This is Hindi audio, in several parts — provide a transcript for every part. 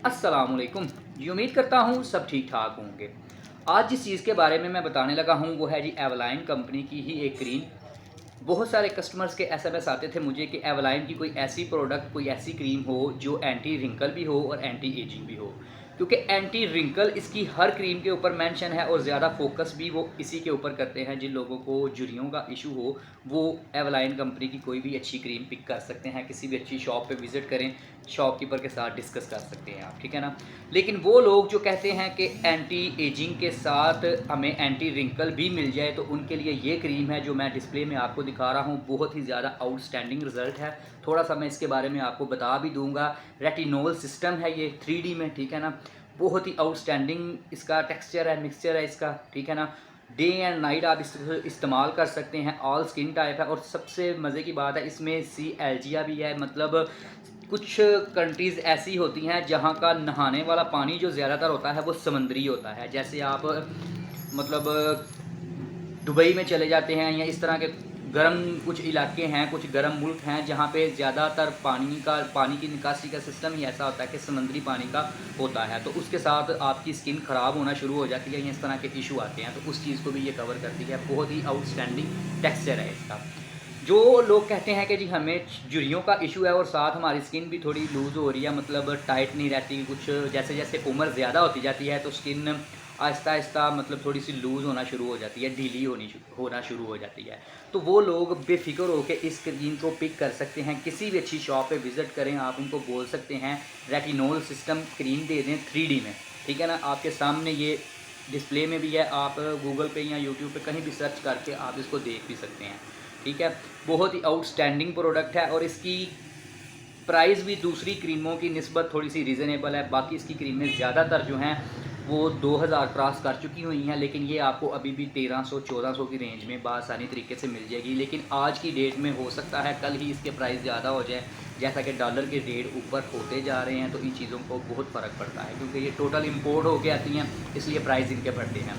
अस्सलामुअलैकुम जी। उम्मीद करता हूँ सब ठीक ठाक होंगे। आज जिस चीज़ के बारे में मैं बताने लगा हूँ वो है जी एवलाइन कंपनी की ही एक क्रीम। बहुत सारे कस्टमर्स के एसएमएस आते थे मुझे कि एवलाइन की कोई ऐसी प्रोडक्ट, कोई ऐसी क्रीम हो जो एंटी रिंकल भी हो और एंटी एजिंग भी हो। क्योंकि एंटी रिंकल इसकी हर क्रीम के ऊपर मेंशन है और ज़्यादा फोकस भी वो इसी के ऊपर करते हैं। जिन लोगों को झुर्रियों का इशू हो वो एवलाइन कंपनी की कोई भी अच्छी क्रीम पिक कर सकते हैं। किसी भी अच्छी शॉप पे विज़िट करें, शॉपकीपर के साथ डिस्कस कर सकते हैं आप, ठीक है ना। लेकिन वो लोग जो कहते हैं कि एंटी एजिंग के साथ हमें एंटी रिंकल भी मिल जाए, तो उनके लिए ये क्रीम है जो मैं डिस्प्ले में आपको दिखा रहा हूँ। बहुत ही ज़्यादा आउटस्टैंडिंग रिज़ल्ट है। थोड़ा सा मैं इसके बारे में आपको बता भी दूंगा। रेटिनोल सिस्टम है ये 3D में, ठीक है ना। बहुत ही आउटस्टैंडिंग इसका टेक्सचर है, मिक्सचर है इसका, ठीक है ना। डे एंड नाइट आप इसको इस्तेमाल कर सकते हैं। ऑल स्किन टाइप है और सबसे मज़े की बात है इसमें सी एल्जिया भी है। मतलब कुछ कंट्रीज़ ऐसी होती हैं जहाँ का नहाने वाला पानी जो ज़्यादातर होता है वो समंदरी होता है। जैसे आप मतलब दुबई में चले जाते हैं या इस तरह के गर्म कुछ इलाके हैं, कुछ गर्म मुल्क हैं जहाँ पे ज़्यादातर पानी की निकासी का सिस्टम ही ऐसा होता है कि समुद्री पानी का होता है। तो उसके साथ आपकी स्किन ख़राब होना शुरू हो जाती है या इस तरह के इशू आते हैं, तो उस चीज़ को भी ये कवर करती है। बहुत ही आउटस्टैंडिंग टेक्सचर है इसका। जो लोग कहते हैं कि जी हमें झुर्रियों का इशू है और साथ हमारी स्किन भी थोड़ी लूज़ हो रही है, मतलब टाइट नहीं रहती, कुछ जैसे जैसे उम्र ज़्यादा होती जाती है तो स्किन आहिस्ता आहिस्ता मतलब थोड़ी सी लूज़ होना शुरू हो जाती है, ढीली होना शुरू हो जाती है। तो वो लोग बेफिक्र होकर इस क्रीम को पिक कर सकते हैं। किसी भी अच्छी शॉप पे विज़िट करें, आप उनको बोल सकते हैं रेटिनोल सिस्टम क्रीम दे दें 3D में, ठीक है ना। आपके सामने ये डिस्प्ले में भी है, आप गूगल पे या यूट्यूब पे कहीं भी सर्च करके आप इसको देख भी सकते हैं, ठीक है। बहुत ही आउटस्टैंडिंग प्रोडक्ट है और इसकी प्राइस भी दूसरी क्रीमों की निस्बत थोड़ी सी रीज़नेबल है। बाकी इसकी क्रीमें ज़्यादातर जो हैं वो 2000 क्रॉस कर चुकी हुई हैं, लेकिन ये आपको अभी भी 1300-1400 की रेंज में बआसानी तरीके से मिल जाएगी। लेकिन आज की डेट में हो सकता है कल ही इसके प्राइस ज़्यादा हो जाए। जैसा कि डॉलर के रेट ऊपर होते जा रहे हैं तो इन चीज़ों को बहुत फ़र्क पड़ता है, क्योंकि ये टोटल इम्पोर्ट होके आती हैं, इसलिए प्राइस इनके बढ़ते हैं।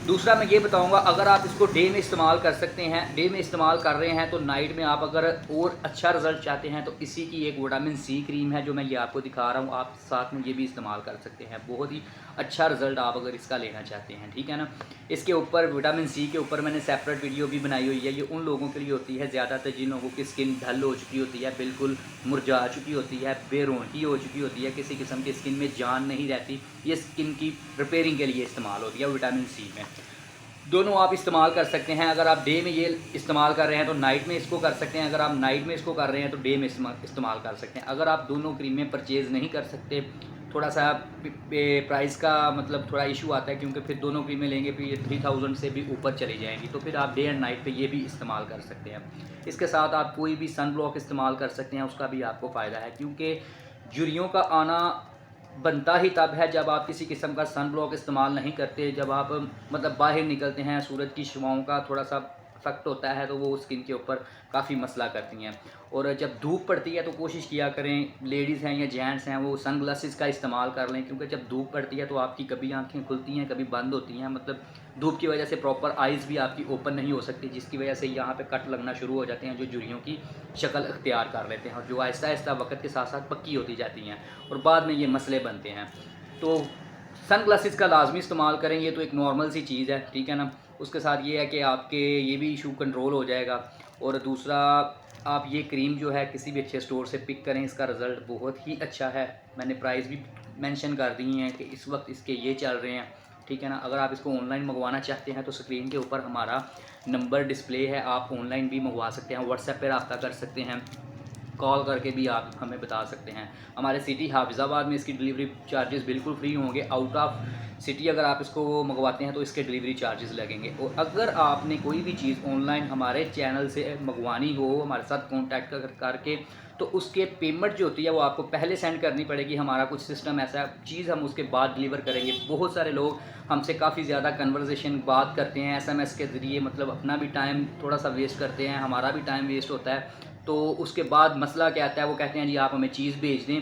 दूसरा मैं ये बताऊंगा, अगर आप इसको डे में इस्तेमाल कर सकते हैं, डे में इस्तेमाल कर रहे हैं, तो नाइट में आप अगर और अच्छा रिजल्ट चाहते हैं तो इसी की एक विटामिन सी क्रीम है जो मैं ये आपको दिखा रहा हूँ। आप साथ में ये भी इस्तेमाल कर सकते हैं। बहुत ही अच्छा रिजल्ट आप अगर इसका लेना चाहते हैं, ठीक है ना। इसके ऊपर विटामिन सी के ऊपर मैंने सेपरेट वीडियो भी बनाई हुई है। ये उन लोगों के लिए होती है ज़्यादातर जिन लोगों की स्किन ढल हो चुकी होती है, बिल्कुल मुरझा चुकी होती है, बेरौनकी हो चुकी होती है, किसी किस्म की स्किन में जान नहीं रहती। ये स्किन की रिपेयरिंग के लिए इस्तेमाल होती है विटामिन सी में। दोनों आप इस्तेमाल कर सकते हैं। अगर आप डे में ये इस्तेमाल कर रहे हैं तो नाइट में इसको कर सकते हैं। अगर आप नाइट में इसको कर रहे हैं तो डे में इस्तेमाल कर सकते हैं। अगर आप दोनों क्रीमें परचेज़ नहीं कर सकते, थोड़ा सा प्राइस का मतलब थोड़ा इशू आता है, क्योंकि फिर दोनों क्रीमें लेंगे फिर ये 3000 से भी ऊपर चली जाएंगी, तो फिर आप डे एंड नाइट पे ये भी इस्तेमाल कर सकते हैं। इसके साथ आप कोई भी सन ब्लॉक इस्तेमाल कर सकते हैं, उसका भी आपको फ़ायदा है। क्योंकि झुर्रियों का आना बनता ही तब है जब आप किसी किस्म का सन ब्लॉक इस्तेमाल नहीं करते। जब आप मतलब बाहर निकलते हैं, सूरज की शुआओं का थोड़ा सा इफ़ेक्ट होता है तो वो स्किन के ऊपर काफ़ी मसला करती हैं। और जब धूप पड़ती है तो कोशिश किया करें, लेडीज़ हैं या जेंट्स हैं, वो सन ग्लासेस का इस्तेमाल कर लें। क्योंकि जब धूप पड़ती है तो आपकी कभी आँखें खुलती हैं, कभी बंद होती हैं। मतलब धूप की वजह से प्रॉपर आइज़ भी आपकी ओपन नहीं हो सकती, जिसकी वजह से यहाँ पे कट लगना शुरू हो जाते हैं जो झुर्रियों की शक्ल इख्तियार कर लेते हैं और जो आहिस्ता आहिस्ता वक्त के साथ साथ पक्की होती जाती हैं और बाद में ये मसले बनते हैं। तो सन ग्लासेस का लाजमी इस्तेमाल करें, ये तो एक नॉर्मल सी चीज़ है, ठीक है ना। उसके साथ ये है कि आपके ये भी इशू कंट्रोल हो जाएगा। और दूसरा, आप ये क्रीम जो है किसी भी अच्छे स्टोर से पिक करें, इसका रिज़ल्ट बहुत ही अच्छा है। मैंने प्राइस भी मेंशन कर दी हैं कि इस वक्त इसके ये चल रहे हैं, ठीक है ना। अगर आप इसको ऑनलाइन मंगवाना चाहते हैं तो स्क्रीन के ऊपर हमारा नंबर डिस्प्ले है, आप ऑनलाइन भी मंगवा सकते हैं, व्हाट्सएप पर रब्ता कर सकते हैं, कॉल करके भी आप हमें बता सकते हैं। हमारे सिटी हाफिज़ाबाद में इसकी डिलीवरी चार्जेस बिल्कुल फ्री होंगे। आउट ऑफ सिटी अगर आप इसको मंगवाते हैं तो इसके डिलीवरी चार्जेस लगेंगे। और अगर आपने कोई भी चीज़ ऑनलाइन हमारे चैनल से मंगवानी हो, हमारे साथ कॉन्टैक्ट करके, तो उसके पेमेंट जो होती है वो आपको पहले सेंड करनी पड़ेगी। हमारा कुछ सिस्टम ऐसा है, चीज़ हम उसके बाद डिलीवर करेंगे। बहुत सारे लोग हमसे काफ़ी ज़्यादा कन्वर्सेशन बात करते हैं एसएमएस के ज़रिए, मतलब अपना भी टाइम थोड़ा सा वेस्ट करते हैं, हमारा भी टाइम वेस्ट होता है। तो उसके बाद मसला क्या आता है, वो कहते हैं जी आप हमें चीज़ भेज दें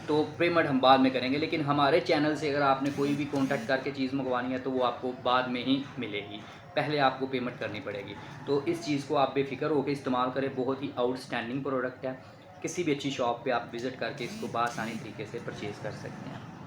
तो पेमेंट हम बाद में करेंगे। लेकिन हमारे चैनल से अगर आपने कोई भी कॉन्टैक्ट करके चीज़ मंगवानी है तो वो आपको बाद में ही मिलेगी, पहले आपको पेमेंट करनी पड़ेगी। तो इस चीज़ को आप बेफिक्र होकर इस्तेमाल करें। बहुत ही आउटस्टैंडिंग प्रोडक्ट है। किसी भी अच्छी शॉप पे आप विज़िट करके इसको बआसानी तरीके से परचेज़ कर सकते हैं।